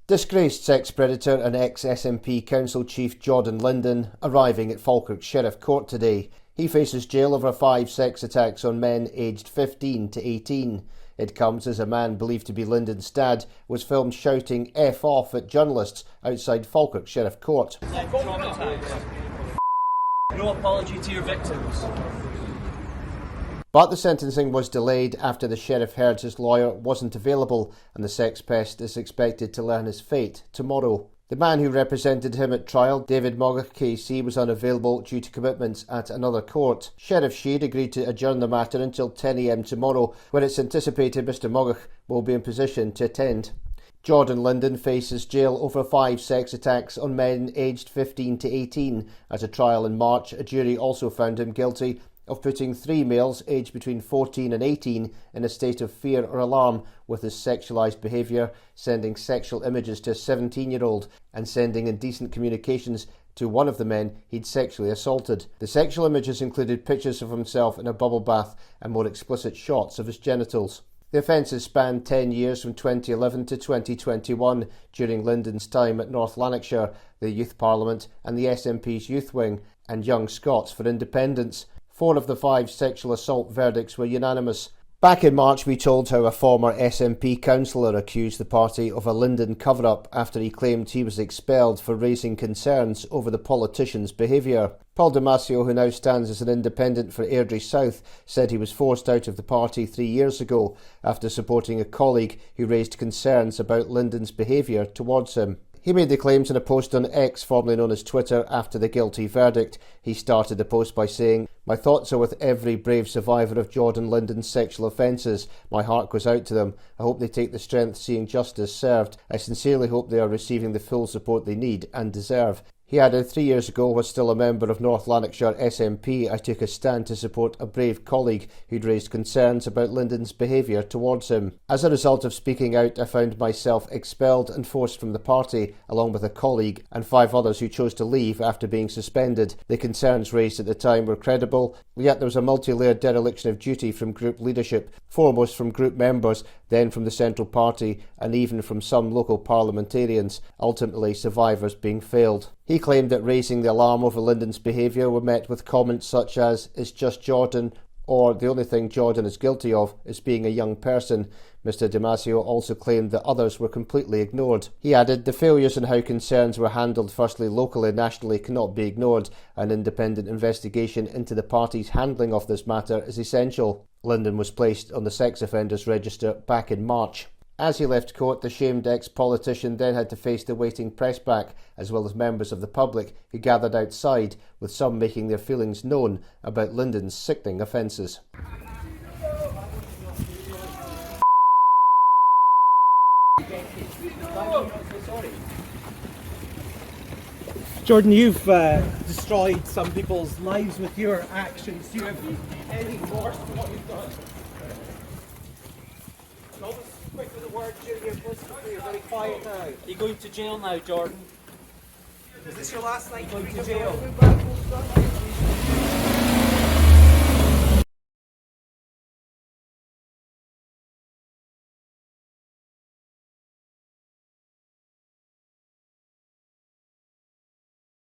Disgraced sex predator and ex-SNP Council Chief Jordan Liden arriving at Falkirk Sheriff Court today. He faces jail over 5 sex attacks on men aged 15 to 18. It comes as a man believed to be Linden's dad was filmed shouting F off at journalists outside Falkirk Sheriff Court. No apology to your victims. But the sentencing was delayed after the sheriff heard his lawyer wasn't available and the sex pest is expected to learn his fate tomorrow. The man who represented him at trial, David Mogach KC, was unavailable due to commitments at another court. Sheriff Sheed agreed to adjourn the matter until 10 a.m. tomorrow, when it's anticipated Mr Mogach will be in position to attend. Jordan Liden faces jail over 5 sex attacks on men aged 15 to 18. At a trial in March, a jury also found him guilty of putting 3 males aged between 14 and 18 in a state of fear or alarm with his sexualised behaviour, sending sexual images to a 17-year-old and sending indecent communications to one of the men he'd sexually assaulted. The sexual images included pictures of himself in a bubble bath and more explicit shots of his genitals. The offences spanned 10 years from 2011 to 2021 during Linden's time at North Lanarkshire, the Youth Parliament and the SNP's Youth Wing and Young Scots for Independence. 4 of the 5 sexual assault verdicts were unanimous. Back in March, we told how a former SNP councillor accused the party of a Linden cover-up after he claimed he was expelled for raising concerns over the politician's behaviour. Paul Damasio, who now stands as an independent for Airdrie South, said he was forced out of the party 3 years ago after supporting a colleague who raised concerns about Linden's behaviour towards him. He made the claims in a post on X, formerly known as Twitter, after the guilty verdict. He started the post by saying, "My thoughts are with every brave survivor of Jordan Linden's sexual offences. My heart goes out to them. I hope they take the strength seeing justice served. I sincerely hope they are receiving the full support they need and deserve." He added, 3 years ago, was still a member of North Lanarkshire SNP, I took a stand to support a brave colleague who'd raised concerns about Linden's behaviour towards him. As a result of speaking out, I found myself expelled and forced from the party, along with a colleague and 5 others who chose to leave after being suspended. The concerns raised at the time were credible, yet there was a multi-layered dereliction of duty from group leadership, foremost from group members, then from the Central Party, and even from some local parliamentarians, ultimately survivors being failed. He claimed that raising the alarm over Linden's behaviour were met with comments such as, "It's just Jordan," or "The only thing Jordan is guilty of is being a young person." Mr Damasio also claimed that others were completely ignored. He added, "The failures in how concerns were handled firstly locally and nationally cannot be ignored. An independent investigation into the party's handling of this matter is essential." Linden was placed on the sex offenders register back in March. As he left court, the shamed ex-politician then had to face the waiting press back, as well as members of the public who gathered outside, with some making their feelings known about Linden's sickening offences. Jordan, you've destroyed some people's lives with your actions. Do you have any remorse for what you've done? Quick with the word during your testimony. You're very quiet now. Are you going to jail now, Jordan? Is this your last night going to jail?